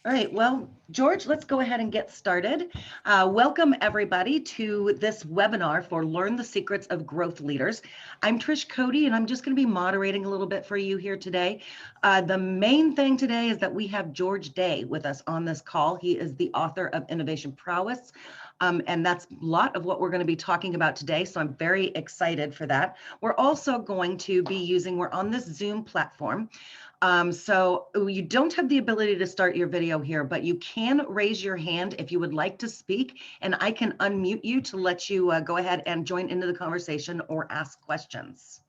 All right, well, George, let's go ahead and get started. Welcome everybody to this webinar for Learn the Secrets of Growth Leaders. I'm Trish Cody, and I'm just going to be moderating a little bit for you here today. The main thing today is that we have George Day with us on this call. He is the author of Innovation Prowess. And that's a lot of what we're going to be talking about today. So I'm very excited for that. We're also going to be we're on this Zoom platform. So you don't have the ability to start your video here, but you can raise your hand if you would like to speak, and I can unmute you to let you go ahead and join into the conversation or ask questions.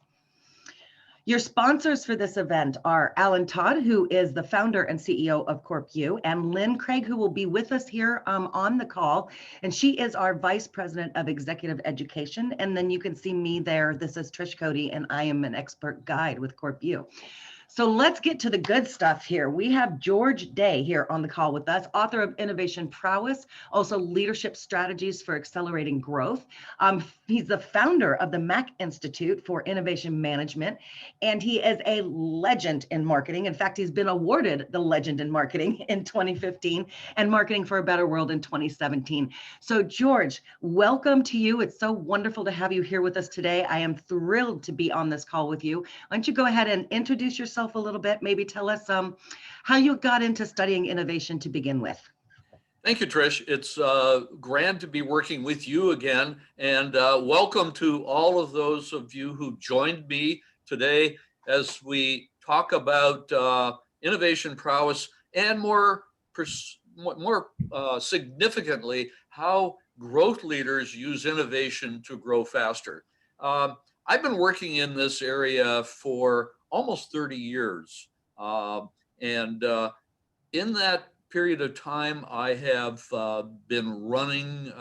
Your sponsors for this event are Alan Todd, who is the founder and CEO of CorpU, and Lynn Craig, who will be with us here on the call. And she is our Vice President of Executive Education. And then you can see me there. This is Trish Cody, and I am an expert guide with CorpU. So let's get to the good stuff here. We have George Day here on the call with us, author of Innovation Prowess, also Leadership Strategies for Accelerating Growth. He's the founder of the Mack Institute for Innovation Management, and he is a legend in marketing. In fact, he's been awarded the Legend in Marketing in 2015 and Marketing for a Better World in 2017. So George, welcome to you. It's so wonderful to have you here with us today. I am thrilled to be on this call with you. Why don't you go ahead and introduce yourself a little bit, maybe tell us how you got into studying innovation to begin with. Thank you, Trish. It's grand to be working with you again, and welcome to all of those of you who joined me today as we talk about innovation prowess and more significantly, how growth leaders use innovation to grow faster. I've been working in this area for almost 30 years. And in that period of time, I have been running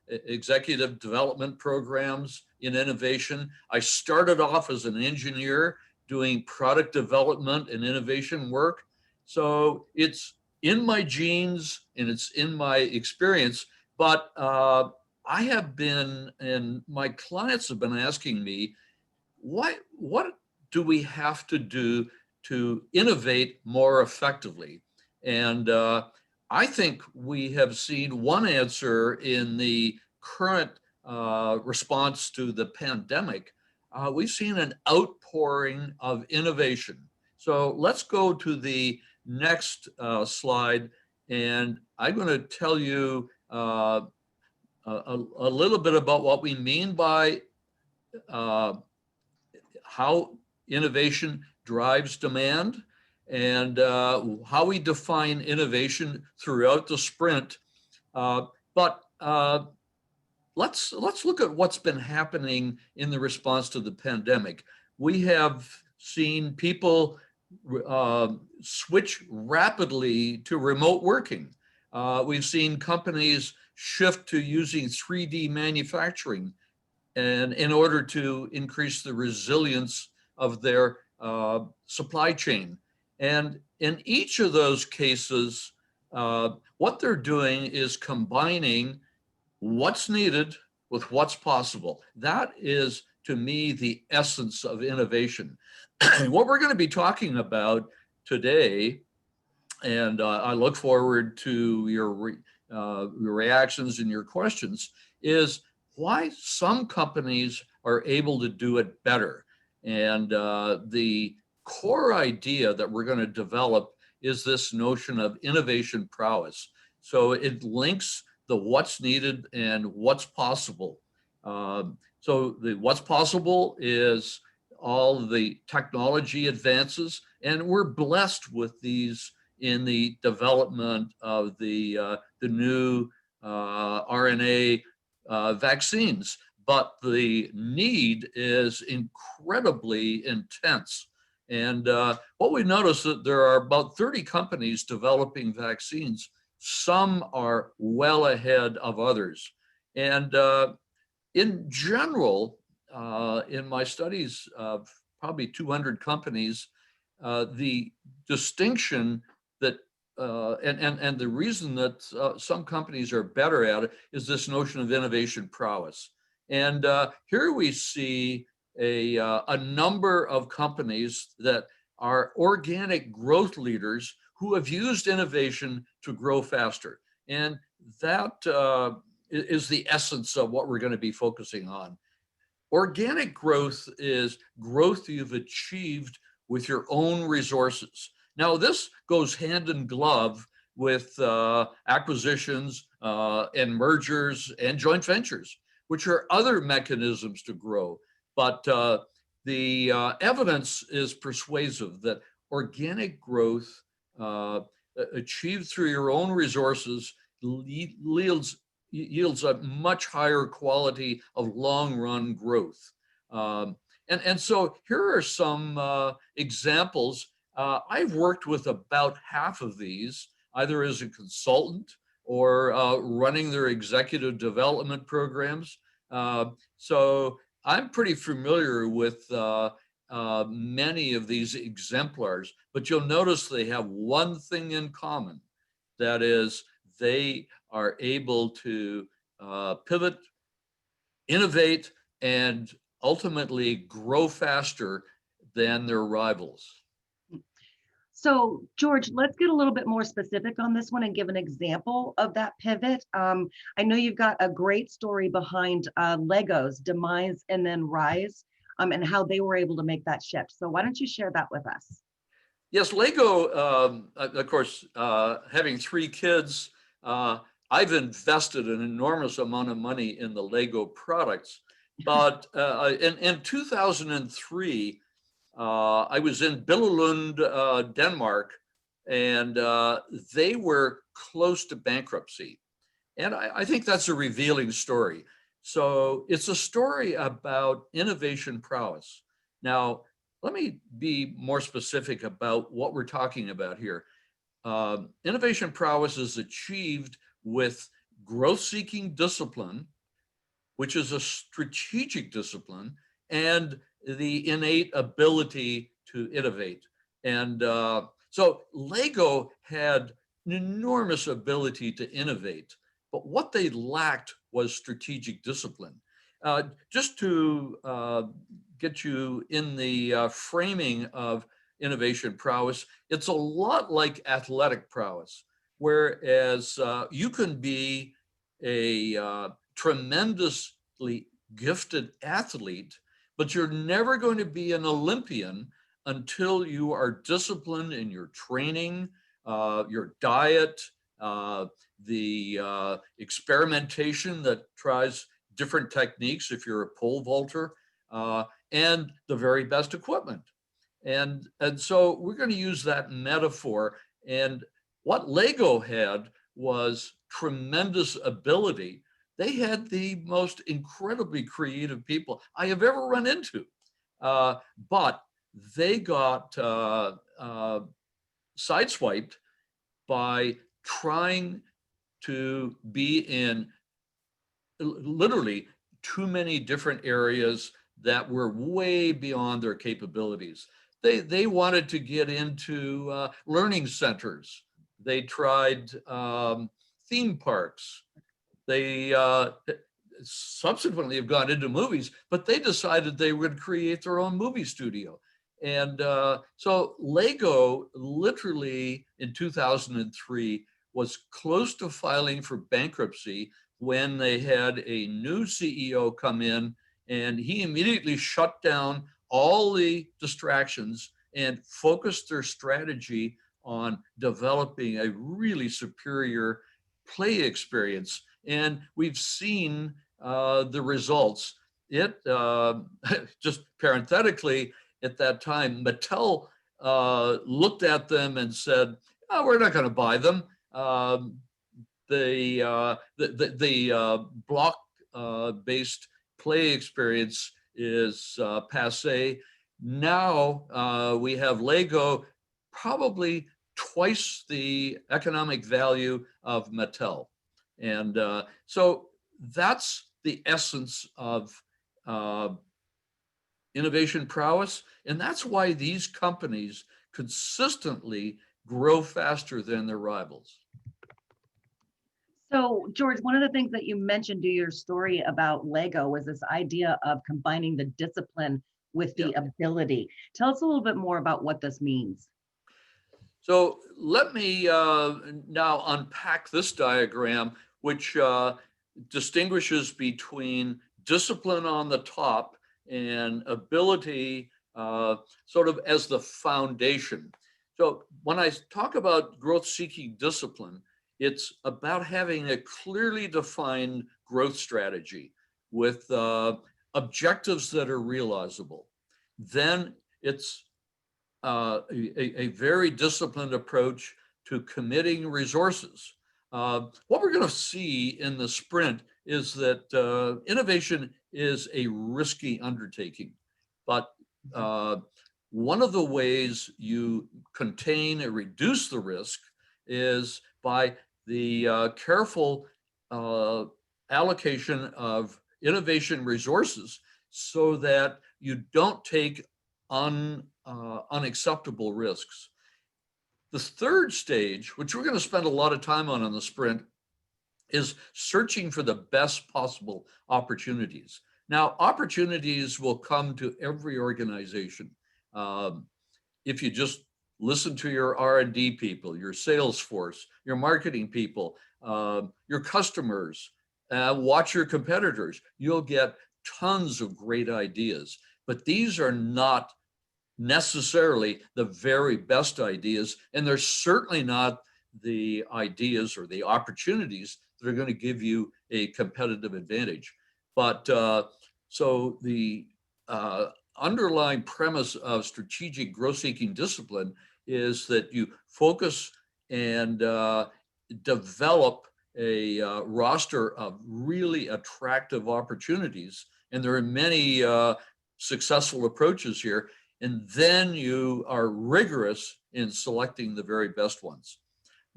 executive development programs in innovation. I started off as an engineer doing product development and innovation work. So it's in my genes and it's in my experience, but I have been, and my clients have been asking me, what do we have to do to innovate more effectively? And I think we have seen one answer in the current response to the pandemic. We've seen an outpouring of innovation. So let's go to the next slide, and I'm going to tell you a little bit about what we mean by how innovation drives demand and how we define innovation throughout the sprint. But let's look at what's been happening in the response to the pandemic. We have seen people switch rapidly to remote working. We've seen companies shift to using 3D manufacturing and in order to increase the resilience of their supply chain. And in each of those cases, what they're doing is combining what's needed with what's possible. That is, to me, the essence of innovation. What we're going to be talking about today, and I look forward to your reactions and your questions, is why some companies are able to do it better. And the core idea that we're going to develop is this notion of innovation prowess. So it links the what's needed and what's possible. So the what's possible is all the technology advances, and we're blessed with these in the development of the new RNA vaccines, but the need is incredibly intense. And what we noticed that there are about 30 companies developing vaccines. Some are well ahead of others. And in general, in my studies of probably 200 companies, the distinction that and the reason that some companies are better at it is this notion of innovation prowess. And here we see a number of companies that are organic growth leaders who have used innovation to grow faster. And that is the essence of what we're going to be focusing on. Organic growth is growth you've achieved with your own resources. Now, this goes hand in glove with acquisitions and mergers and joint ventures, which are other mechanisms to grow. But the evidence is persuasive that organic growth achieved through your own resources yields a much higher quality of long-run growth. And so here are some examples. I've worked with about half of these, either as a consultant or running their executive development programs. So I'm pretty familiar with many of these exemplars, but you'll notice they have one thing in common. That is, they are able to pivot, innovate, and ultimately grow faster than their rivals. So, George, let's get a little bit more specific on this one and give an example of that pivot. I know you've got a great story behind Lego's demise and then rise, and how they were able to make that shift. So why don't you share that with us? Yes, Lego, of course, having 3 kids, I've invested an enormous amount of money in the Lego products. But in 2003, I was in Billund, Denmark, and they were close to bankruptcy. And I think that's a revealing story. So it's a story about innovation prowess. Now, let me be more specific about what we're talking about here. Innovation prowess is achieved with growth-seeking discipline, which is a strategic discipline, and the innate ability to innovate. And so Lego had an enormous ability to innovate, but what they lacked was strategic discipline. Just to get you in the framing of innovation prowess, it's a lot like athletic prowess, whereas you can be a tremendously gifted athlete, but you're never going to be an Olympian until you are disciplined in your training, your diet, the experimentation that tries different techniques if you're a pole vaulter, and the very best equipment. And so we're going to use that metaphor. And what Lego had was tremendous ability. They had the most incredibly creative people I have ever run into. But they got sideswiped by trying to be in literally too many different areas that were way beyond their capabilities. They wanted to get into learning centers. They tried theme parks. They subsequently have gone into movies, but they decided they would create their own movie studio. And so Lego literally in 2003 was close to filing for bankruptcy when they had a new CEO come in, and he immediately shut down all the distractions and focused their strategy on developing a really superior play experience. And we've seen the results. It just parenthetically, at that time, Mattel looked at them and said, "Oh, we're not going to buy them. The block-based play experience is passé. Now we have Lego, probably twice the economic value of Mattel." And so that's the essence of innovation prowess. And that's why these companies consistently grow faster than their rivals. So, George, one of the things that you mentioned to your story about Lego was this idea of combining the discipline with Yeah. the ability. Tell us a little bit more about what this means. So let me now unpack this diagram, which distinguishes between discipline on the top and ability sort of as the foundation. So when I talk about growth-seeking discipline, it's about having a clearly defined growth strategy with objectives that are realizable. Then it's a very disciplined approach to committing resources. What we're going to see in the sprint is that innovation is a risky undertaking, but one of the ways you contain and reduce the risk is by the careful allocation of innovation resources so that you don't take unacceptable risks. The third stage, which we're going to spend a lot of time on the sprint, is searching for the best possible opportunities. Now, opportunities will come to every organization. If you just listen to your R&D people, your sales force, your marketing people, your customers, watch your competitors, you'll get tons of great ideas. But these are not necessarily the very best ideas, and they're certainly not the ideas or the opportunities that are going to give you a competitive advantage. But so the underlying premise of strategic growth-seeking discipline is that you focus and develop a roster of really attractive opportunities, and there are many successful approaches here. And then you are rigorous in selecting the very best ones.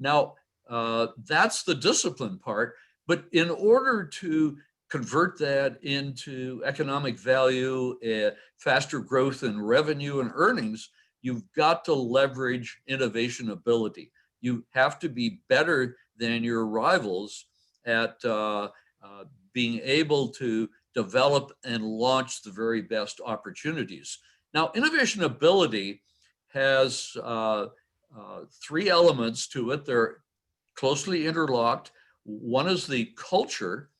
Now, that's the discipline part. But in order to convert that into economic value, faster growth in revenue and earnings, you've got to leverage innovation ability. You have to be better than your rivals at being able to develop and launch the very best opportunities. Now, innovation ability has three elements to it. They're closely interlocked. One is the culture,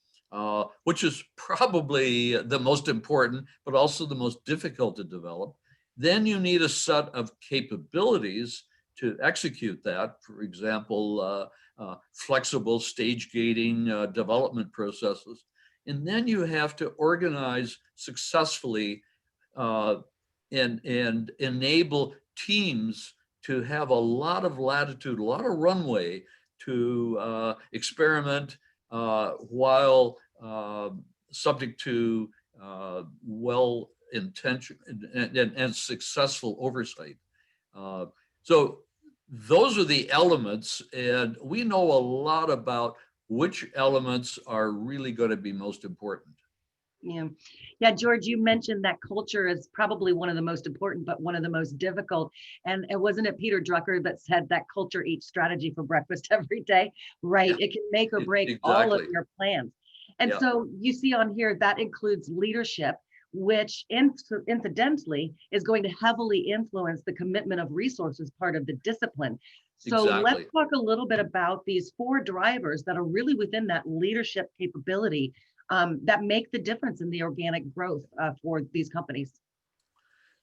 which is probably the most important, but also the most difficult to develop. Then you need a set of capabilities to execute that. For example, flexible stage gating development processes. And then you have to organize successfully and enable teams to have a lot of latitude, a lot of runway to experiment while subject to well-intentioned and successful oversight. So those are the elements, and we know a lot about which elements are really going to be most important. Yeah, George, you mentioned that culture is probably one of the most important, but one of the most difficult. And it wasn't it Peter Drucker that said that culture eats strategy for breakfast every day, right? Yeah, it can make or break exactly. all of your plans. And Yeah. so you see on here that includes leadership, which incidentally is going to heavily influence the commitment of resources part of the discipline. So let's Exactly. talk a little bit about these four drivers that are really within that leadership capability that make the difference in the organic growth for these companies.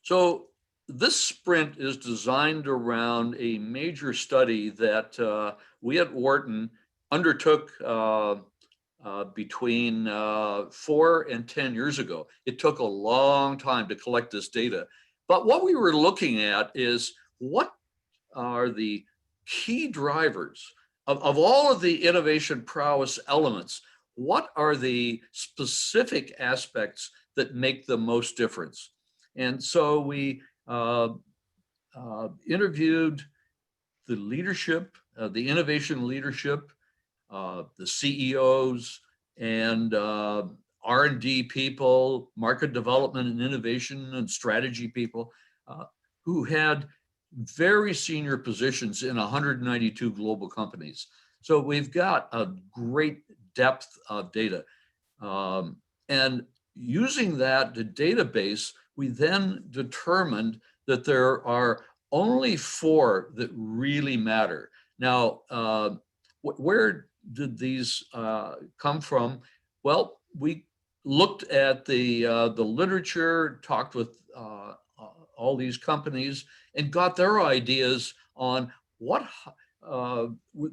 So this sprint is designed around a major study that we at Wharton undertook between 4 and 10 years ago. It took a long time to collect this data. But what we were looking at is what are the key drivers of all of the innovation prowess elements. What are the specific aspects that make the most difference? And so we interviewed the leadership, the innovation leadership, the CEOs, and R&D people, market development and innovation and strategy people who had very senior positions in 192 global companies. So we've got a great depth of data. And using that database, we then determined that there are only 4 that really matter. Now, where did these come from? Well, we looked at the literature, talked with all these companies, and got their ideas on what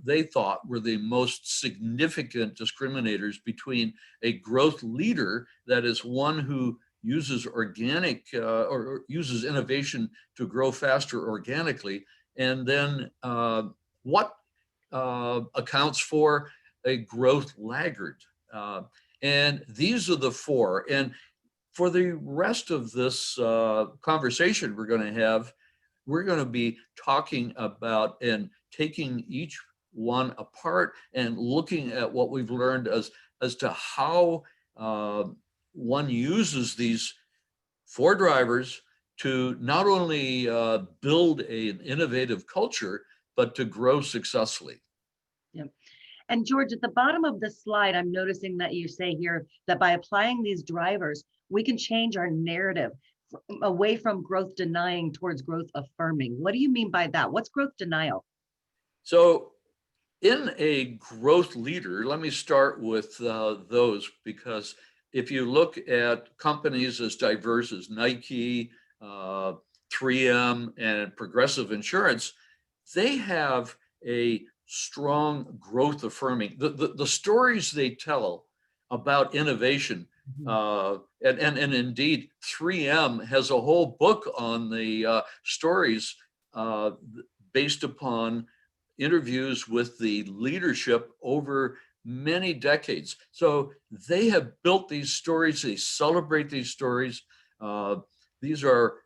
they thought were the most significant discriminators between a growth leader, that is one who uses organic or uses innovation to grow faster organically, and then what accounts for a growth laggard. And these are the 4. And for the rest of this conversation we're going to have, we're going to be talking about and taking each one apart and looking at what we've learned as to how one uses these 4 drivers to not only build an innovative culture, but to grow successfully. Yeah. And George, at the bottom of the slide, I'm noticing that you say here that by applying these drivers, we can change our narrative away from growth denying towards growth affirming. What do you mean by that? What's growth denial? So in a growth leader, let me start with those, because if you look at companies as diverse as Nike, 3M, and Progressive Insurance, they have a strong growth affirming. The stories they tell about innovation, and indeed 3M has a whole book on the stories based upon interviews with the leadership over many decades. So they have built these stories, they celebrate these stories. These are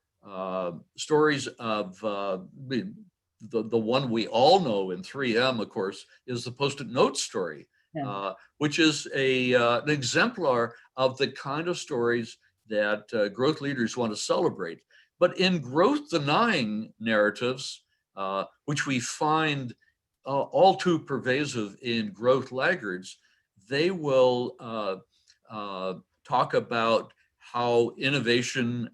stories of the one we all know in 3M, of course, is the Post-it note story, which is an exemplar of the kind of stories that growth leaders want to celebrate. But in growth denying narratives, which we find all too pervasive in growth laggards, they will talk about how innovation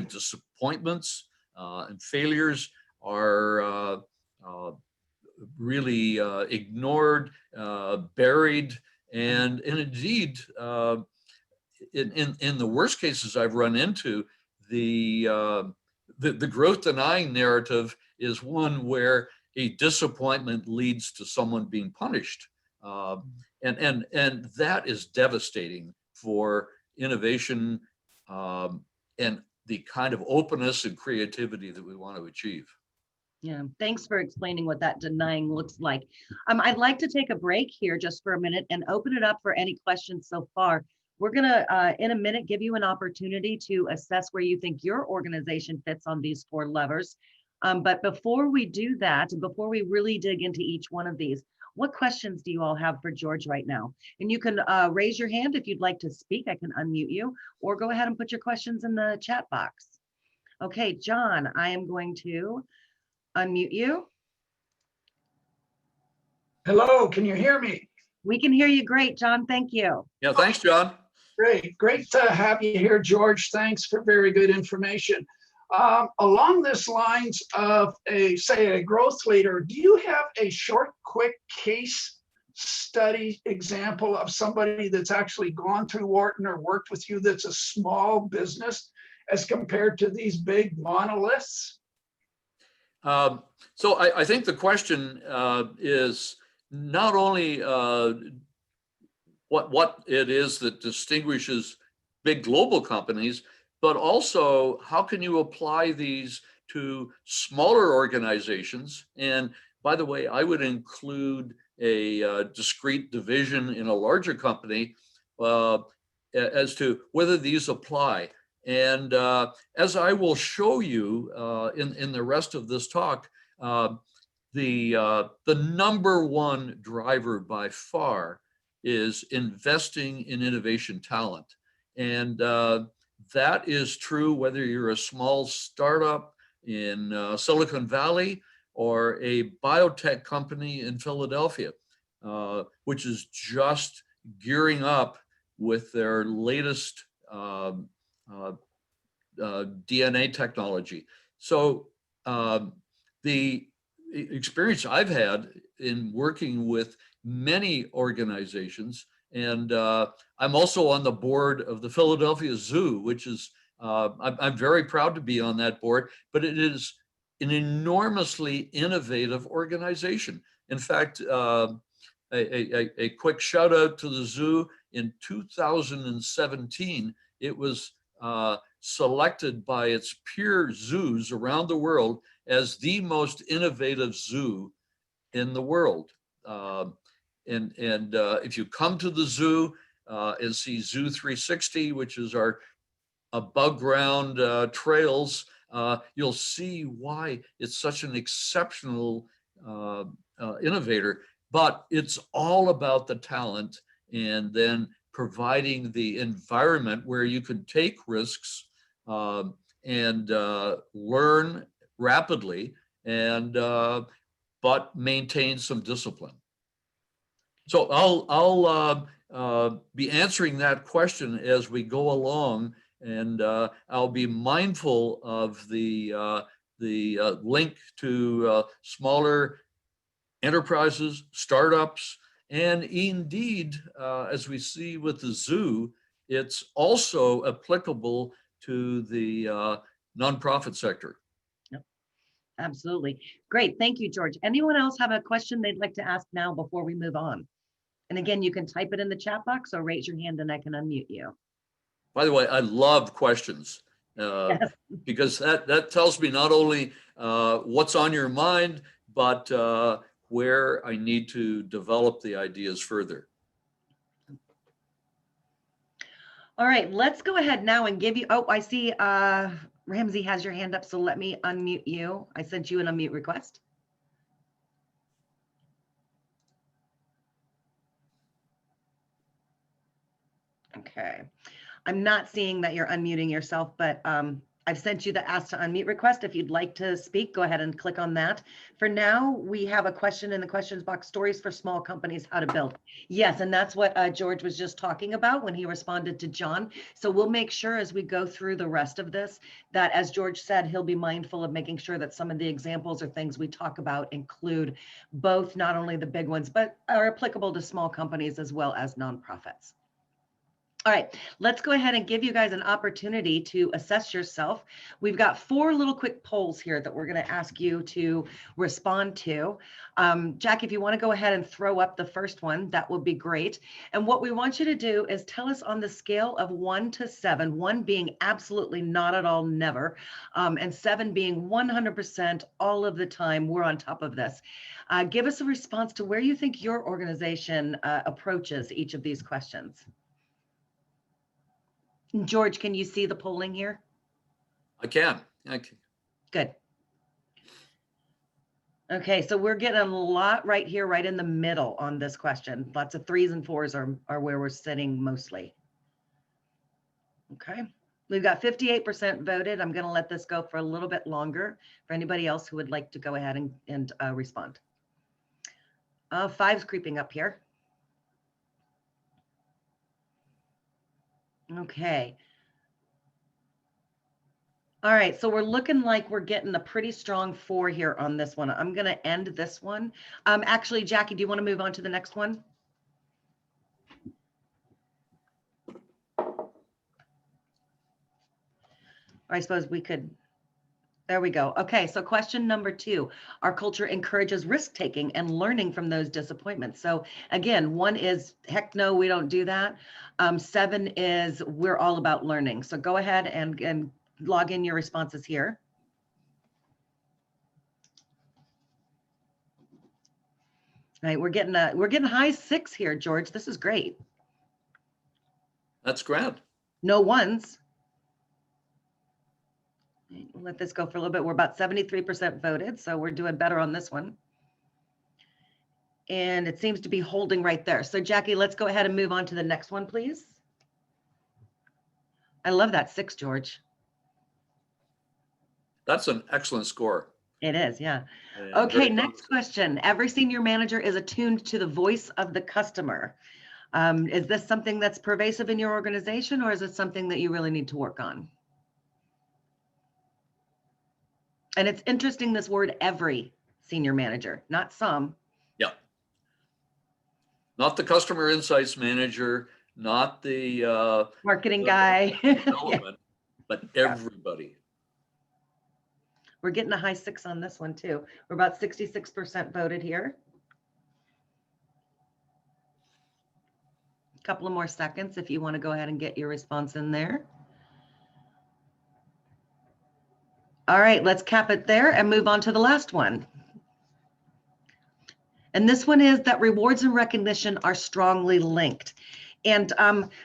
disappointments and failures are really ignored, buried, and indeed, in the worst cases I've run into, the growth denying narrative is one where a disappointment leads to someone being punished, and that is devastating for innovation and the kind of openness and creativity that we want to achieve. Yeah, thanks for explaining what that denying looks like. I'd like to take a break here just for a minute and open it up for any questions so far. We're gonna, in a minute, give you an opportunity to assess where you think your organization fits on these 4 levers. But before we do that, and before we really dig into each one of these, what questions do you all have for George right now? And you can raise your hand if you'd like to speak. I can unmute you, or go ahead and put your questions in the chat box. Okay, John, I am going to unmute you. Hello, can you hear me? We can hear you great, John. Thank you. Yeah, thanks, John. Great to have you here, George. Thanks for very good information. Along this lines of a growth leader, do you have a short, quick case study example of somebody that's actually gone through Wharton or worked with you that's a small business as compared to these big monoliths? So I think the question is not only what it is that distinguishes big global companies, but also how can you apply these to smaller organizations? And by the way, I would include a discrete division in a larger company as to whether these apply. And as I will show you in the rest of this talk, the number 1 driver by far is investing in innovation talent. And that is true whether you're a small startup in Silicon Valley or a biotech company in Philadelphia, which is just gearing up with their latest DNA technology. So the experience I've had in working with many organizations, and I'm also on the board of the Philadelphia Zoo, which is, I'm very proud to be on that board, but it is an enormously innovative organization. In fact, a quick shout out to the zoo. In 2017, it was selected by its peer zoos around the world as the most innovative zoo in the world. If you come to the zoo and see Zoo 360, which is our above ground trails, you'll see why it's such an exceptional innovator. But it's all about the talent, and then providing the environment where you can take risks and learn rapidly, and but maintain some discipline. So I'll be answering that question as we go along, and I'll be mindful of the link to smaller enterprises, startups, and indeed, as we see with the zoo, it's also applicable to the nonprofit sector. Yep, absolutely. Great. Thank you, George. Anyone else have a question they'd like to ask now before we move on? And again, you can type it in the chat box or raise your hand and I can unmute you. By the way, I love questions Yes. because that tells me not only what's on your mind, but where I need to develop the ideas further. All right, let's go ahead now and give you, oh, I see Ramsey has your hand up, so let me unmute you. I sent you an unmute request. Okay, I'm not seeing that you're unmuting yourself, but I've sent you the ask to unmute request. If you'd like to speak, go ahead and click on that. For now, we have a question in the questions box, stories for small companies, how to build. Yes, and that's what George was just talking about when he responded to John. So we'll make sure as we go through the rest of this, that as George said, he'll be mindful of making sure that some of the examples or things we talk about include both not only the big ones, but are applicable to small companies as well as nonprofits. All right, let's go ahead and give you guys an opportunity to assess yourself. We've got 4 little quick polls here that we're going to ask you to respond to. Jack, if you want to go ahead and throw up the first one, that would be great. And what we want you to do is tell us on the scale of 1 to 7, 1 being absolutely not at all, never, and 7 being 100% all of the time, we're on top of this. Give us a response to where you think your organization approaches each of these questions. George, can you see the polling here? I can. Good. Okay, so we're getting a lot right here, right in the middle on this question. Lots of 3s and 4s are where we're sitting mostly. Okay, we've got 58% voted. I'm going to let this go for a little bit longer for anybody else who would like to go ahead and respond. 5's creeping up here. Okay. All right, so we're looking like we're getting a pretty strong 4 here on this one. I'm going to end this one. Actually, Jackie, do you want to move on to the next one? Or I suppose we could. There we go. Okay, so question number 2. Our culture encourages risk-taking and learning from those disappointments. So again, 1 is, heck no, we don't do that. 7 is, we're all about learning. So go ahead and log in your responses here. All right, we're getting high 6 here, George. This is great. That's grand. No 1s. We'll let this go for a little bit. We're about 73% voted, so we're doing better on this one. And it seems to be holding right there. So Jackie, let's go ahead and move on to the next one, please. I love that 6, George. That's an excellent score. It is, yeah. And okay, next question. Every senior manager is attuned to the voice of the customer. Is this something that's pervasive in your organization, or is it something that you really need to work on? And it's interesting, this word every senior manager, not some. Yeah. Not the customer insights manager, not the Marketing guy. development, but everybody. We're getting a high 6 on this one too. We're about 66% voted here. A couple of more seconds if you want to go ahead and get your response in there. All right, let's cap it there and move on to the last one. And this one is that rewards and recognition are strongly linked. And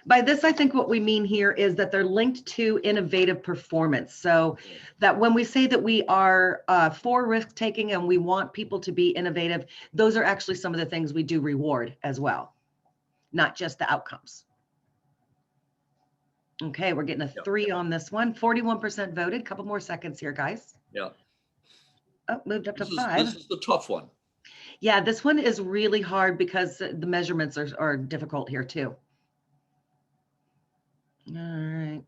by this, I think what we mean here is that they're linked to innovative performance. So that when we say that we are for risk taking and we want people to be innovative, those are actually some of the things we do reward as well, not just the outcomes. Okay, we're getting a 3 on this one. 41% voted. Couple more seconds here, guys. Yeah. Oh, moved up to 5. This is the tough one. Yeah, this one is really hard because the measurements are difficult here too. All right.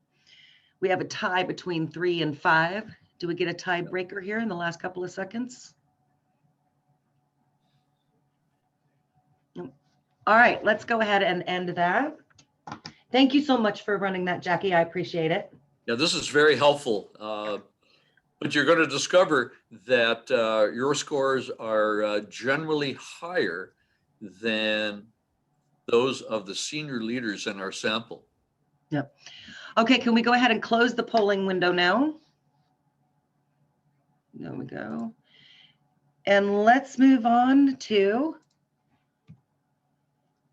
We have a tie between 3 and 5. Do we get a tiebreaker here in the last couple of seconds? All right, let's go ahead and end that. Thank you so much for running that, Jackie. I appreciate it. Yeah, this is very helpful. But you're going to discover that your scores are generally higher than those of the senior leaders in our sample. Yep. Okay, can we go ahead and close the polling window now? There we go. And let's move on to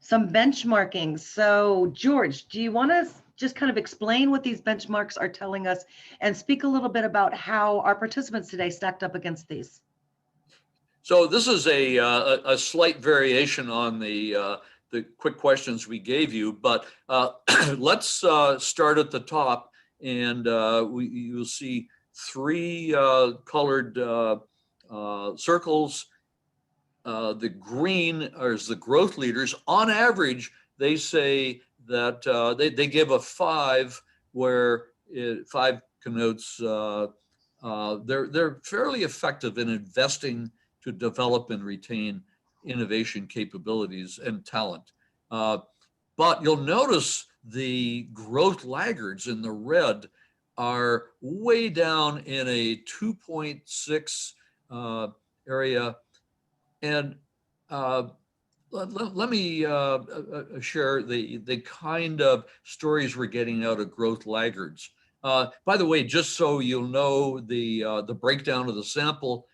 some benchmarking. So George, do you want to just kind of explain what these benchmarks are telling us and speak a little bit about how our participants today stacked up against these? So this is a slight variation on the quick questions we gave you, but let's start at the top, and you'll see 3 colored circles. The green is the growth leaders. On average, they say that they give a 5, where 5 connotes they're fairly effective in investing to develop and retain innovation capabilities and talent. But you'll notice the growth laggards in the red are way down in a 2.6 area. And let me share the kind of stories we're getting out of growth laggards. By the way, just so you'll know the breakdown of the sample,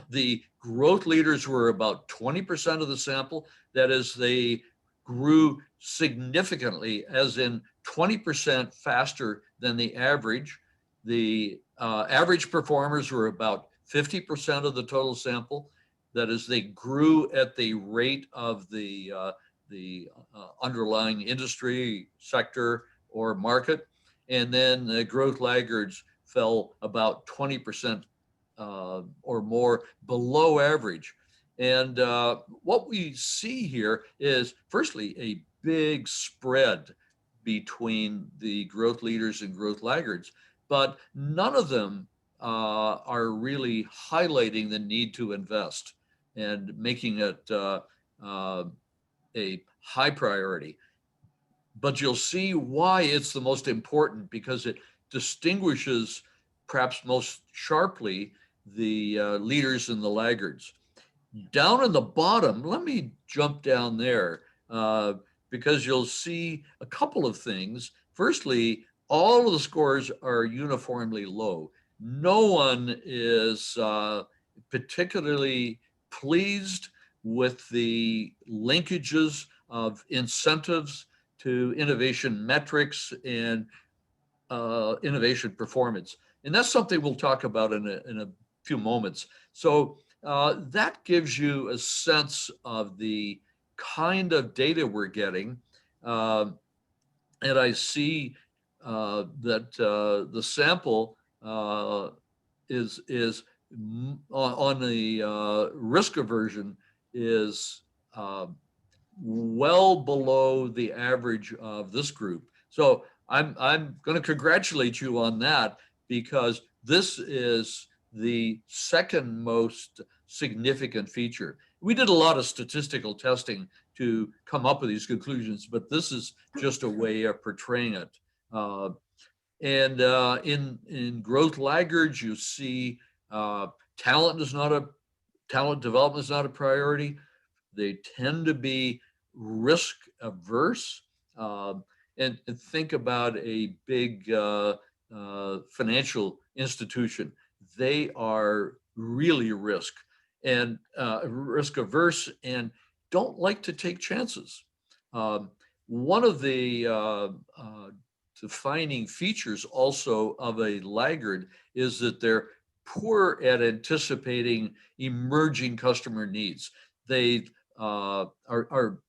the growth leaders were about 20% of the sample. That is, they grew significantly, as in 20% faster than the average. The average performers were about 50% of the total sample. That is, they grew at the rate of the underlying industry, sector, or market. And then the growth laggards fell about 20% or more below average. And what we see here is, firstly, a big spread between the growth leaders and growth laggards, but none of them are really highlighting the need to invest and making it a high priority. But you'll see why it's the most important, because it distinguishes perhaps most sharply the leaders and the laggards. Down in the bottom, let me jump down there because you'll see a couple of things. Firstly, all of the scores are uniformly low. No one is particularly pleased with the linkages of incentives to innovation metrics and innovation performance. And that's something we'll talk about in a few moments. So that gives you a sense of the kind of data we're getting. And I see that the sample is on the risk aversion is well below the average of this group. So I'm going to congratulate you on that, because this is the second most significant feature. We did a lot of statistical testing to come up with these conclusions, but this is just a way of portraying it. In growth laggards, you see talent development is not a priority. They tend to be risk averse. And think about a big financial institution. They are really risk averse and don't like to take chances. One of the defining features also of a laggard is that they're poor at anticipating emerging customer needs. They are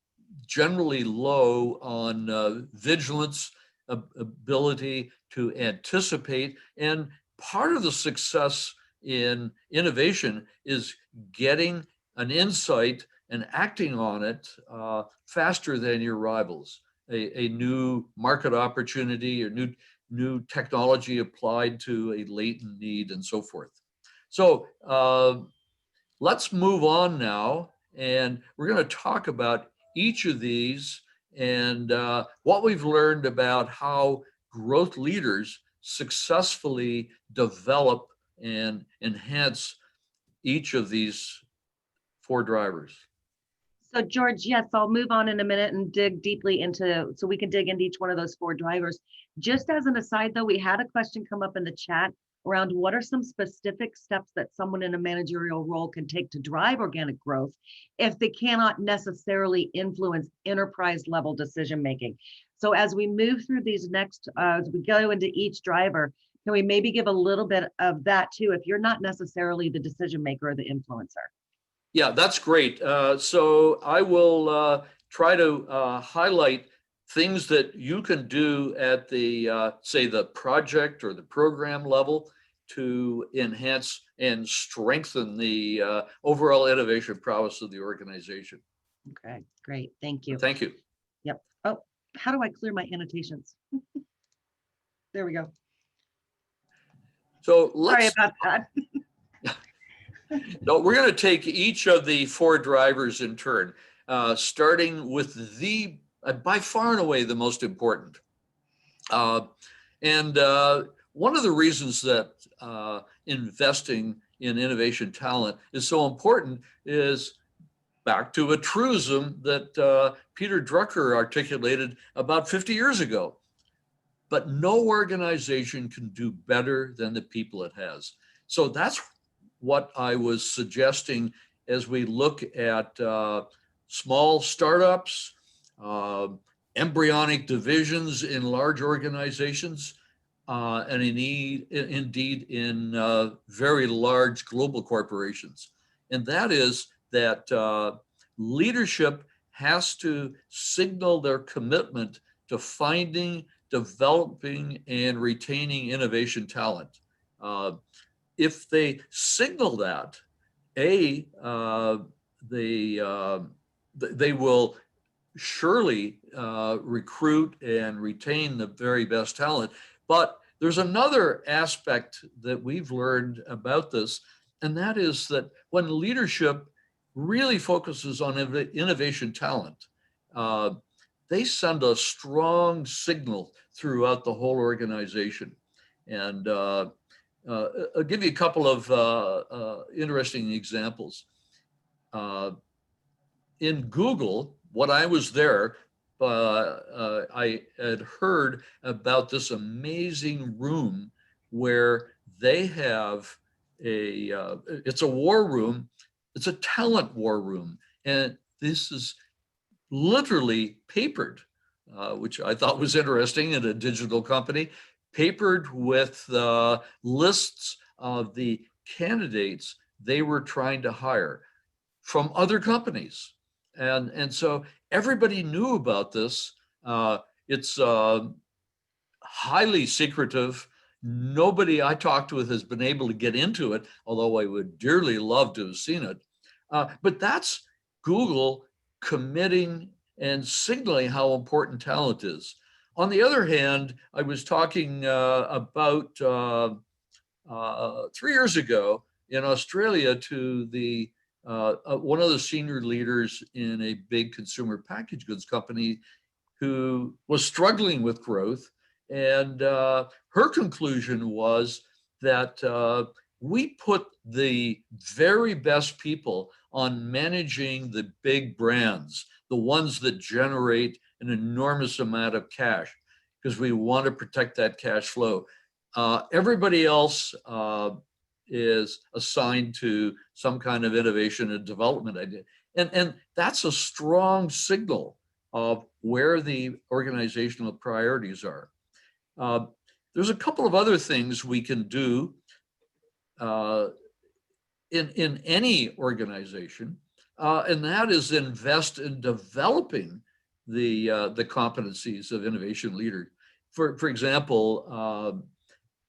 generally low on vigilance, ability to anticipate. And part of the success in innovation is getting an insight and acting on it faster than your rivals. A new market opportunity or new technology applied to a latent need and so forth. So let's move on now, and we're going to talk about each of these and what we've learned about how growth leaders successfully develop and enhance each of these 4 drivers. So George, yes, I'll move on in a minute and dig deeply so we can dig into each one of those 4 drivers. Just as an aside though, we had a question come up in the chat around what are some specific steps that someone in a managerial role can take to drive organic growth if they cannot necessarily influence enterprise level decision making. So as we move through these next, as we go into each driver, can we maybe give a little bit of that too, if you're not necessarily the decision maker or the influencer? Yeah, that's great. So I will try to highlight things that you can do at the, say, the project or the program level to enhance and strengthen the overall innovation prowess of the organization. Okay, great. Thank you. Thank you. Yep. Oh, how do I clear my annotations? There we go. So Sorry about that. No, we're going to take each of the 4 drivers in turn, starting with the by far and away the most important. One of the reasons that investing in innovation talent is so important is back to a truism that Peter Drucker articulated about 50 years ago. But no organization can do better than the people it has. So that's what I was suggesting as we look at small startups, embryonic divisions in large organizations, and indeed in very large global corporations. And that is that leadership has to signal their commitment to finding, developing, and retaining innovation talent. If they signal that, they will surely recruit and retain the very best talent. But there's another aspect that we've learned about this, and that is that when leadership really focuses on innovation talent, they send a strong signal throughout the whole organization. And I'll give you a couple of interesting examples. In Google, when I was there, I had heard about this amazing room where they have it's a war room, it's a talent war room. And this is literally papered, which I thought was interesting in a digital company, papered with lists of the candidates they were trying to hire from other companies. And so everybody knew about this. It's highly secretive. Nobody I talked with has been able to get into it, although I would dearly love to have seen it. But that's Google committing and signaling how important talent is. On the other hand, I was talking about 3 years ago in Australia to the one of the senior leaders in a big consumer packaged goods company who was struggling with growth. And her conclusion was that we put the very best people on managing the big brands, the ones that generate an enormous amount of cash, because we want to protect that cash flow. Everybody else is assigned to some kind of innovation and development idea. And that's a strong signal of where the organizational priorities are. There's a couple of other things we can do in any organization, and that is invest in developing the competencies of innovation leaders. For example,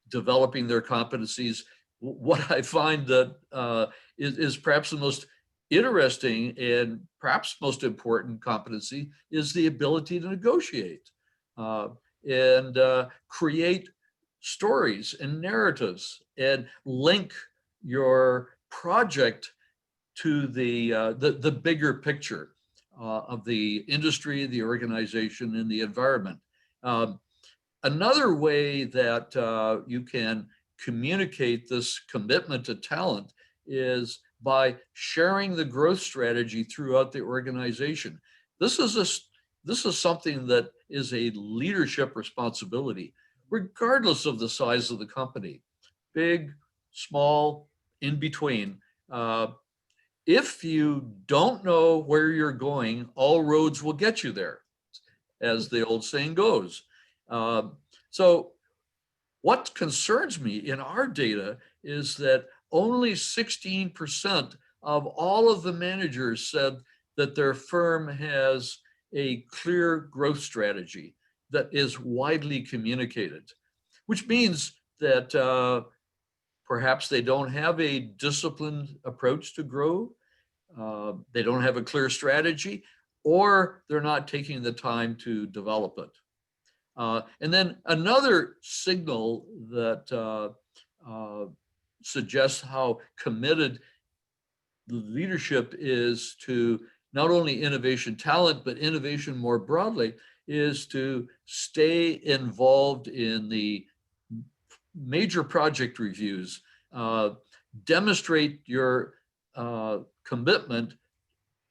developing their competencies. What I find that is perhaps the most interesting and perhaps most important competency is the ability to negotiate and create stories and narratives and link your project to the bigger picture of the industry, the organization, and the environment. Another way that you can communicate this commitment to talent is by sharing the growth strategy throughout the organization. This is something that is a leadership responsibility, regardless of the size of the company, big, small, in between. If you don't know where you're going, all roads will get you there, as the old saying goes. So what concerns me in our data is that only 16% of all of the managers said that their firm has a clear growth strategy that is widely communicated, which means that perhaps they don't have a disciplined approach to grow, they don't have a clear strategy, or they're not taking the time to develop it. And then another signal that suggests how committed the leadership is to not only innovation talent, but innovation more broadly, is to stay involved in the major project reviews, demonstrate your commitment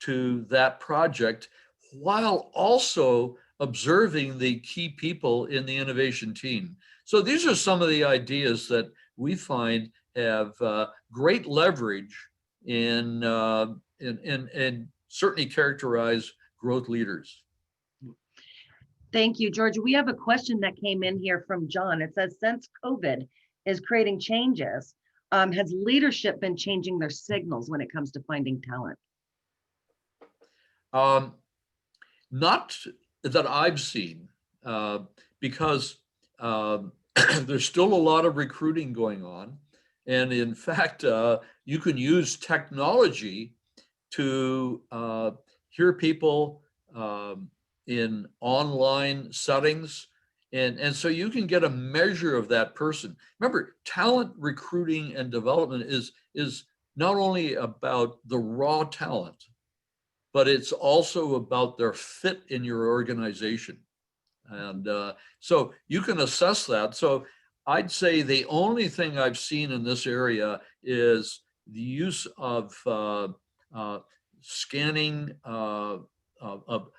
to that project while also observing the key people in the innovation team. So these are some of the ideas that we find have great leverage and certainly characterize growth leaders. Thank you, George. We have a question that came in here from John. It says, since COVID is creating changes, has leadership been changing their signals when it comes to finding talent? Not that I've seen, because there's still a lot of recruiting going on. And in fact, you can use technology to hear people in online settings. And so you can get a measure of that person. Remember, talent recruiting and development is not only about the raw talent, but it's also about their fit in your organization. And so you can assess that. So I'd say the only thing I've seen in this area is the use of scanning of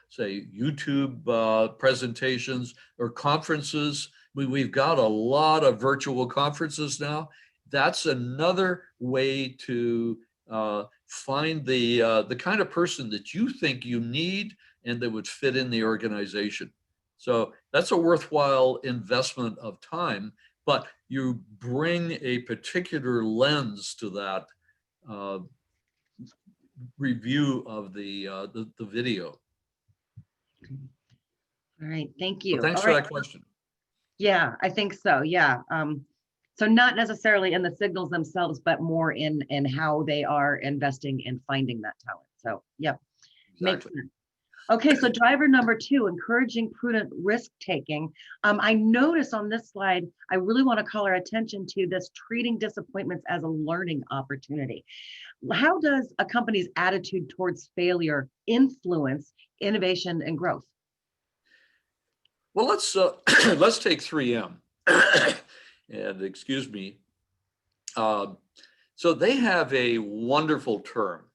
say YouTube presentations or conferences. We've got a lot of virtual conferences now. That's another way to find the kind of person that you think you need and that would fit in the organization. So that's a worthwhile investment of time, but you bring a particular lens to that review of the video. All right, thank you. So thanks All for right. that question. Yeah, I think so. Yeah. So not necessarily in the signals themselves, but more in how they are investing in finding that talent. So yeah, makes Exactly. sense. Okay, so driver number 2, encouraging prudent risk taking. I notice on this slide, I really want to call our attention to this treating disappointments as a learning opportunity. How does a company's attitude towards failure influence innovation and growth? Well, let's let's take 3M, and excuse me. So they have a wonderful term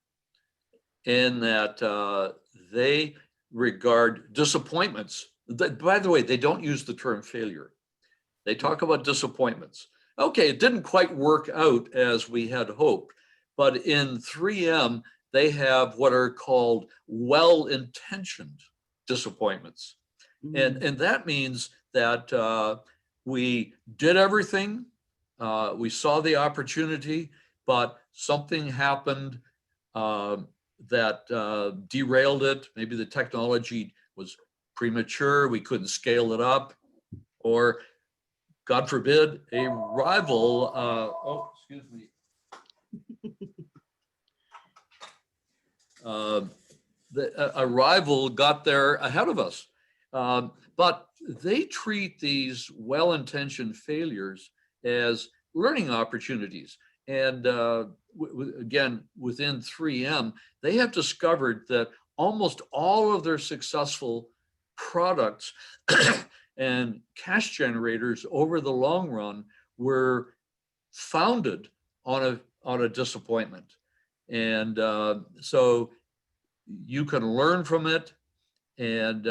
in that they regard disappointments. By the way, they don't use the term failure. They talk about disappointments. Okay, it didn't quite work out as we had hoped, but in 3M, they have what are called well-intentioned disappointments. And that means that we did everything, we saw the opportunity, but something happened that derailed it. Maybe the technology was premature, we couldn't scale it up, or God forbid, a rival, oh, excuse me. A rival got there ahead of us. But they treat these well-intentioned failures as learning opportunities. And again, within 3M, they have discovered that almost all of their successful products and cash generators over the long run were founded on a disappointment. And so you can learn from it and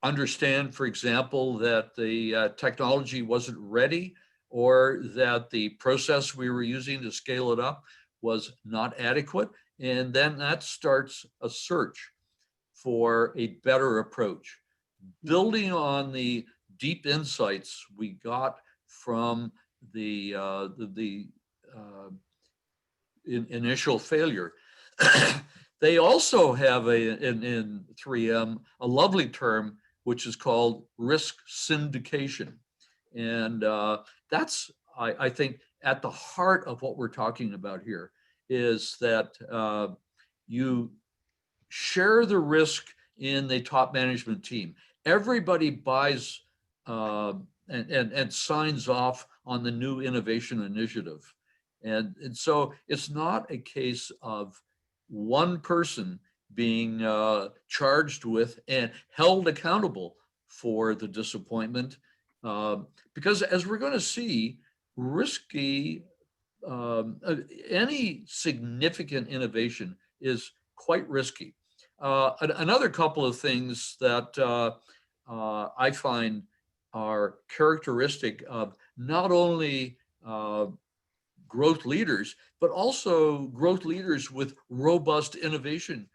understand, for example, that the technology wasn't ready, or that the process we were using to scale it up was not adequate. And then that starts a search for a better approach, building on the deep insights we got from the initial failure. They also have in 3M a lovely term which is called risk syndication, and that's I think at the heart of what we're talking about here is that you share the risk in the top management team. Everybody buys and signs off on the new innovation initiative. And so it's not a case of one person being charged with and held accountable for the disappointment. Because as we're going to see, any significant innovation is quite risky. Another couple of things that I find are characteristic of not only growth leaders, but also growth leaders with robust innovation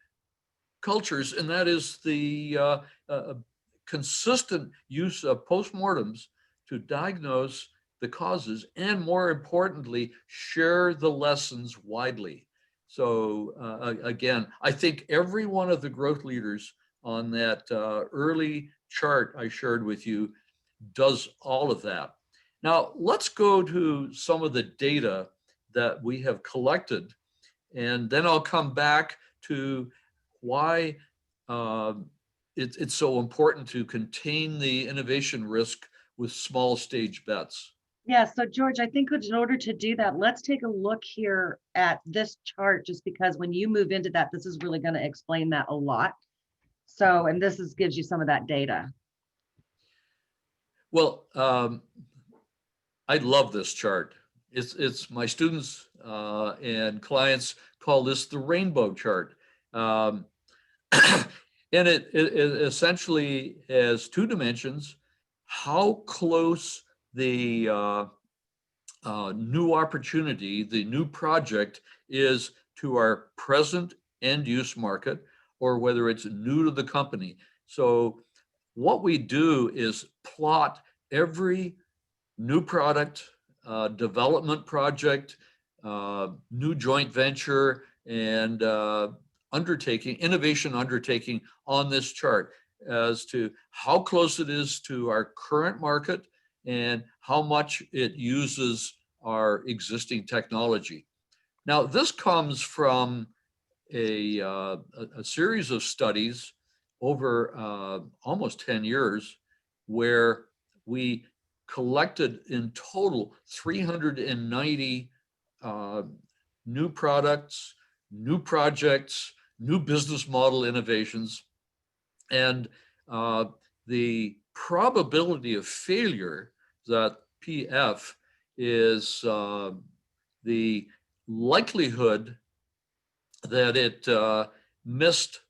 cultures, and that is the consistent use of postmortems to diagnose the causes and, more importantly, share the lessons widely. So again, I think every one of the growth leaders on that early chart I shared with you does all of that. Now, let's go to some of the data that we have collected, and then I'll come back to why it's so important to contain the innovation risk with small stage bets. Yeah, so George, I think in order to do that, let's take a look here at this chart, just because when you move into that, this is really going to explain that a lot. So, and this gives you some of that data. Well, I love this chart. It's my students and clients call this the rainbow chart. And it essentially has two dimensions: how close the new opportunity, the new project is to our present end use market, or whether it's new to the company. So what we do is plot every new product, development project, new joint venture, and innovation undertaking on this chart as to how close it is to our current market and how much it uses our existing technology. Now, this comes from a series of studies over almost 10 years where we collected in total 390 new products, new projects, new business model innovations. And the probability of failure, that PF, is the likelihood that it missed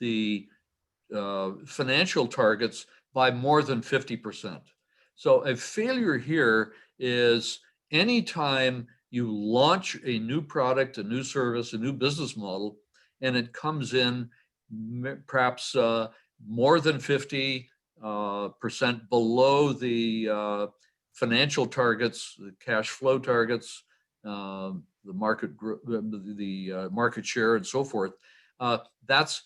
the financial targets by more than 50%. So a failure here is anytime you launch a new product, a new service, a new business model, and it comes in perhaps more than 50% below the financial targets, the cash flow targets, the market share, and so forth. That's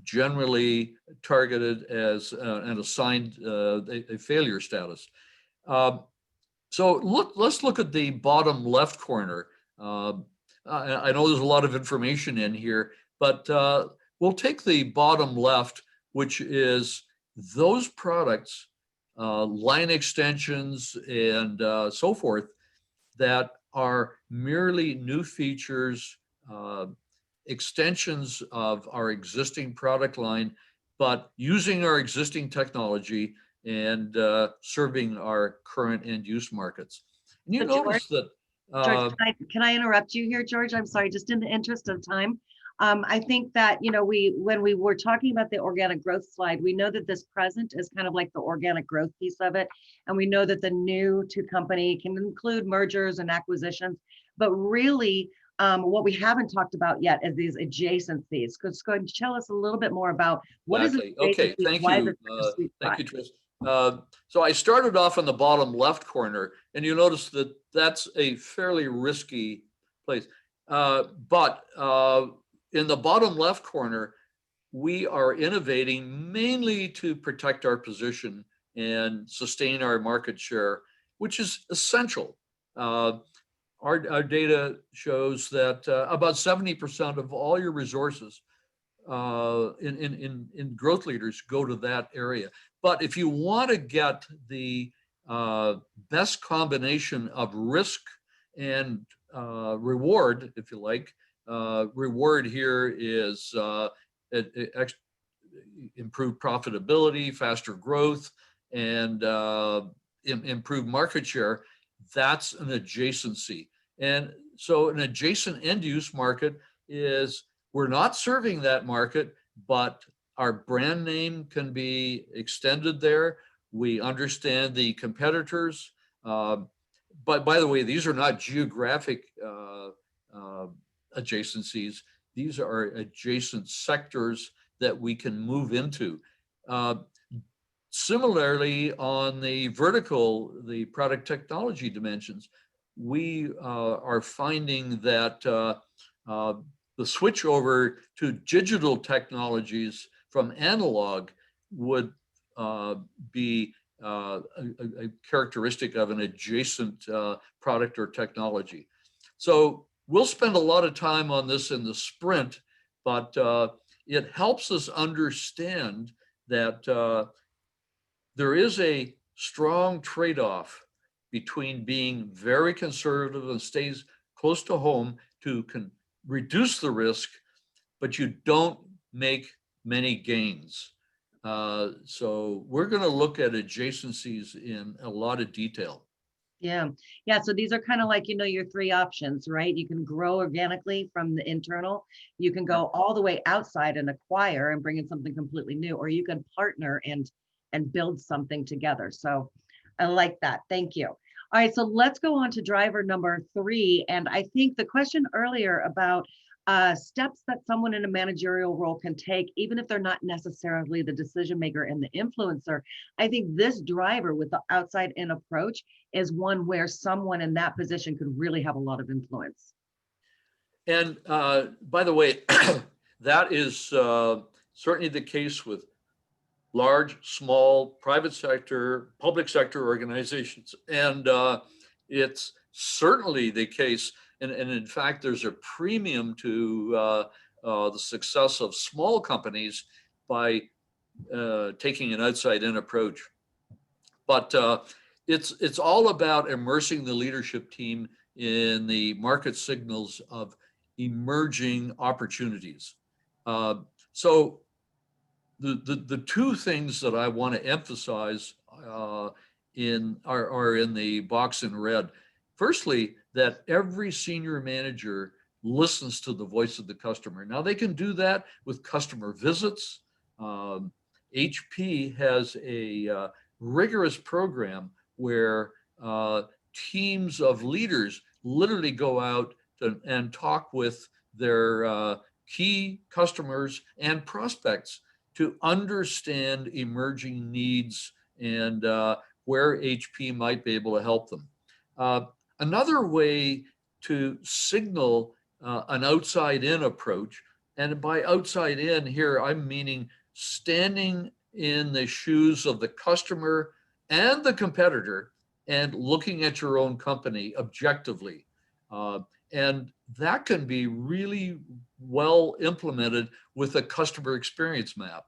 generally targeted as and assigned a failure status. So let's look at the bottom left corner. I know there's a lot of information in here, but we'll take the bottom left, which is those products, line extensions and so forth, that are merely new features, extensions of our existing product line, but using our existing technology and serving our current end use markets. And you notice that. George, can I interrupt you here, George? I'm sorry, just in the interest of time. I think that, when we were talking about the organic growth slide, we know that this present is kind of like the organic growth piece of it. And we know that the new to company can include mergers and acquisitions, but really what we haven't talked about yet is these adjacencies. Because go ahead and tell us a little bit more about what exactly. is it. Okay, thank you. Thank you, Tris. So I started off in the bottom left corner, and you notice that that's a fairly risky place. But in the bottom left corner, we are innovating mainly to protect our position and sustain our market share, which is essential. Our data shows that about 70% of all your resources in growth leaders go to that area. But if you want to get the best combination of risk and reward, if you like, reward here is improved profitability, faster growth, and improved market share. That's an adjacency. And so an adjacent end use market is, we're not serving that market, but our brand name can be extended there. We understand the competitors. But by the way, these are not geographic adjacencies. These are adjacent sectors that we can move into. Similarly, on the vertical, the product technology dimensions, we are finding that the switch over to digital technologies from analog would be a characteristic of an adjacent product or technology. So we'll spend a lot of time on this in the sprint, but it helps us understand that there is a strong trade-off between being very conservative and stays close to home to reduce the risk, but you don't make many gains. So we're going to look at adjacencies in a lot of detail. Yeah. So these are kind of like, your three options, right? You can grow organically from the internal. You can go all the way outside and acquire and bring in something completely new, or you can partner and build something together. So I like that. Thank you. All right, so let's go on to driver number 3. And I think the question earlier about steps that someone in a managerial role can take, even if they're not necessarily the decision maker and the influencer, I think this driver with the outside in approach is one where someone in that position could really have a lot of influence. And by the way, that is certainly the case with large, small, private sector, public sector organizations. And it's certainly the case. And in fact, there's a premium to the success of small companies by taking an outside-in approach. But it's all about immersing the leadership team in the market signals of emerging opportunities. So the two things that I want to emphasize are in the box in red. Firstly, that every senior manager listens to the voice of the customer. Now they can do that with customer visits. HP has a rigorous program where teams of leaders literally go out and talk with their key customers and prospects to understand emerging needs and where HP might be able to help them. Another way to signal an outside-in approach, and by outside-in here, I'm meaning standing in the shoes of the customer and the competitor and looking at your own company objectively. And that can be really well implemented with a customer experience map,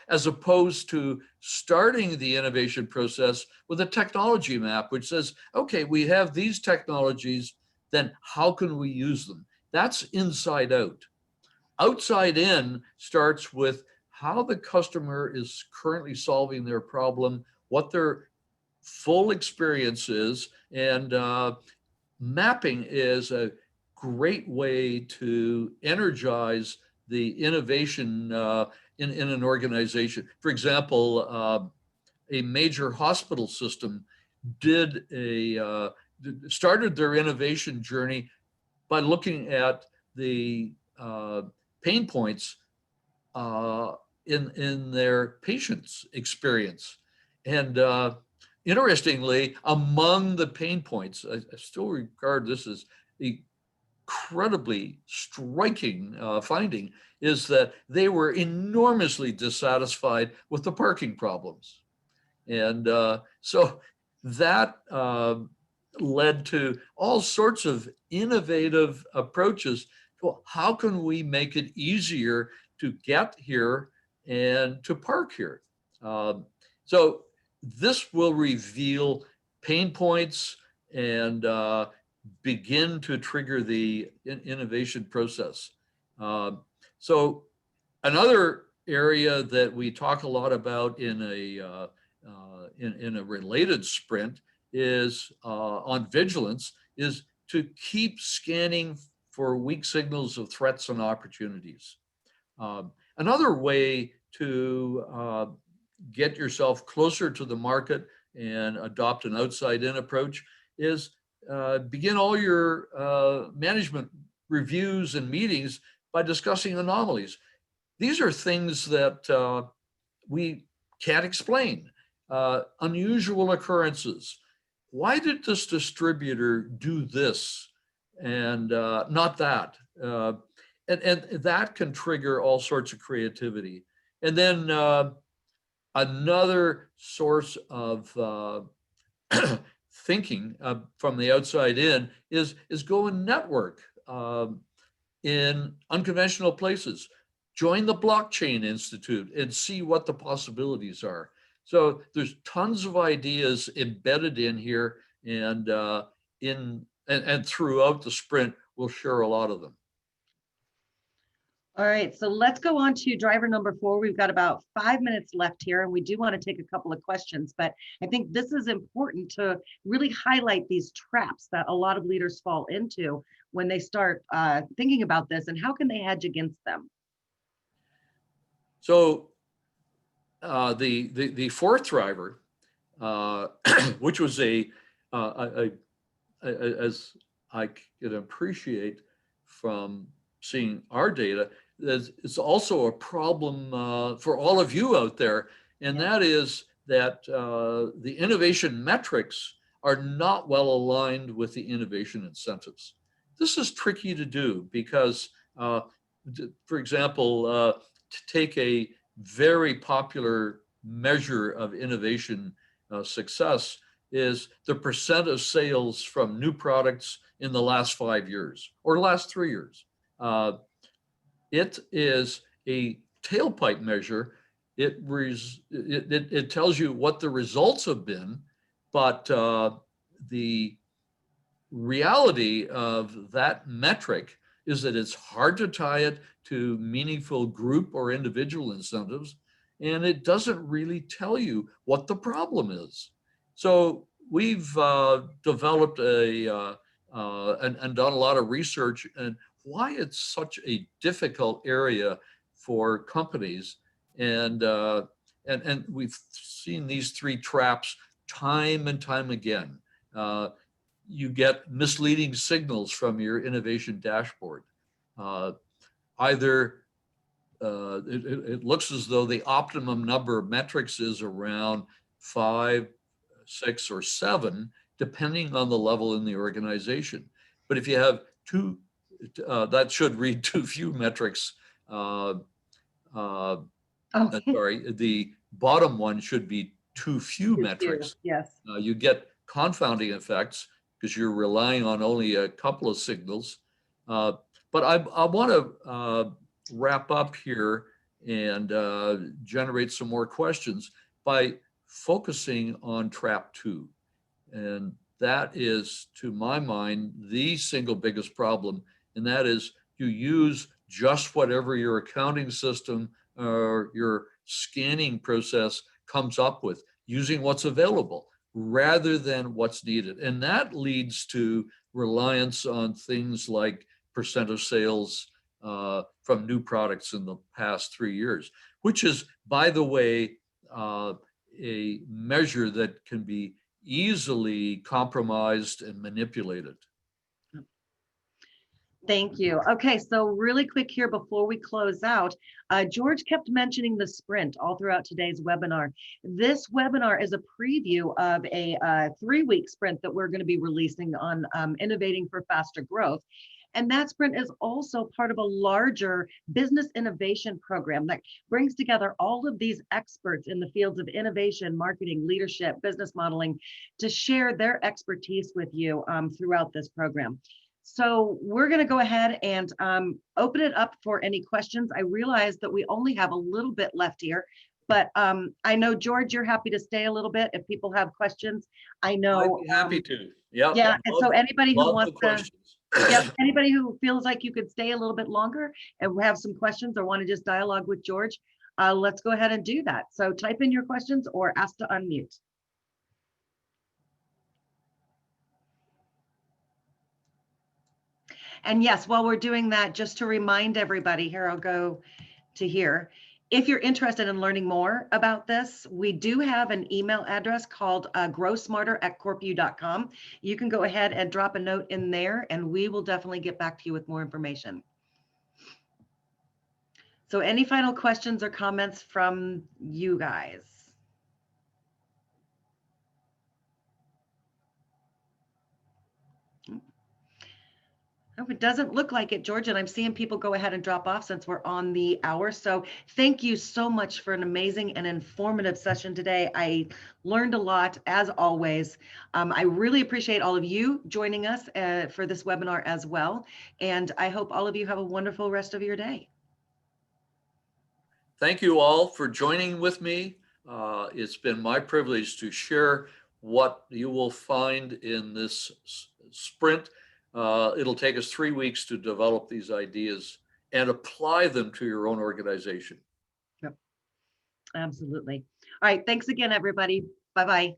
as opposed to starting the innovation process with a technology map, which says, okay, we have these technologies, then how can we use them? That's inside out. Outside in starts with how the customer is currently solving their problem, what their full experience is, and mapping is a great way to energize the innovation in an organization. For example, a major hospital system started their innovation journey by looking at the pain points in their patients' experience. And interestingly, among the pain points, I still regard this as incredibly striking finding, is that they were enormously dissatisfied with the parking problems. And so that led to all sorts of innovative approaches. Well, how can we make it easier to get here and to park here? So this will reveal pain points and begin to trigger the innovation process. So another area that we talk a lot about in a related sprint is on vigilance, is to keep scanning for weak signals of threats and opportunities. Another way to get yourself closer to the market and adopt an outside-in approach is begin all your management reviews and meetings by discussing anomalies. These are things that we can't explain. Unusual occurrences. Why did this distributor do this and not that? And that can trigger all sorts of creativity. And then another source of thinking from the outside in is go and network in unconventional places. Join the Blockchain Institute and see what the possibilities are. So there's tons of ideas embedded in here, and throughout the sprint, we'll share a lot of them. All right, so let's go on to driver number 4. We've got about 5 minutes left here, and we do want to take a couple of questions, but I think this is important to really highlight these traps that a lot of leaders fall into when they start thinking about this, and how can they hedge against them? So the fourth driver, which was as I can appreciate from seeing our data, it's also a problem for all of you out there, and that is that the innovation metrics are not well aligned with the innovation incentives. This is tricky to do because, for example, to take a very popular measure of innovation success is the percent of sales from new products in the last 5 years or last 3 years. It is a tailpipe measure. It tells you what the results have been, but the reality of that metric is that it's hard to tie it to meaningful group or individual incentives, and it doesn't really tell you what the problem is. So we've developed and done a lot of research and why it's such a difficult area for companies, and we've seen these three traps time and time again. You get misleading signals from your innovation dashboard. Either it looks as though the optimum number of metrics is around 5, 6, or 7, depending on the level in the organization. But if you have two, that should read too few metrics. Oh, Sorry, the bottom one should be too few too metrics. few, yes. You get confounding effects because you're relying on only a couple of signals. But I want to wrap up here and generate some more questions by focusing on trap 2. And that is, to my mind, the single biggest problem. And that is you use just whatever your accounting system or your scanning process comes up with, using what's available rather than what's needed. And that leads to reliance on things like percent of sales from new products in the past 3 years, which is, by the way, a measure that can be easily compromised and manipulated. Thank you. Okay, so really quick here before we close out, George kept mentioning the sprint all throughout today's webinar. This webinar is a preview of a 3-week sprint that we're going to be releasing on innovating for faster growth. And that sprint is also part of a larger business innovation program that brings together all of these experts in the fields of innovation, marketing, leadership, business modeling to share their expertise with you throughout this program. So we're going to go ahead and open it up for any questions. I realize that we only have a little bit left here, but I know, George, you're happy to stay a little bit if people have questions. I know. I'd be happy to. Yep. Yeah. And so anybody who Love wants the to, questions. yeah, anybody who feels like you could stay a little bit longer and have some questions or want to just dialogue with George, let's go ahead and do that. So type in your questions or ask to unmute. And yes, while we're doing that, just to remind everybody here, I'll go to here. If you're interested in learning more about this, we do have an email address called growsmarter@corpu.com. You can go ahead and drop a note in there and we will definitely get back to you with more information. So any final questions or comments from you guys? Oh, it doesn't look like it, George, and I'm seeing people go ahead and drop off since we're on the hour. So thank you so much for an amazing and informative session today. I learned a lot, as always. I really appreciate all of you joining us for this webinar as well. And I hope all of you have a wonderful rest of your day. Thank you all for joining with me. It's been my privilege to share what you will find in this sprint. It'll take us 3 weeks to develop these ideas and apply them to your own organization. Yep, absolutely. All right, thanks again, everybody. Bye-bye.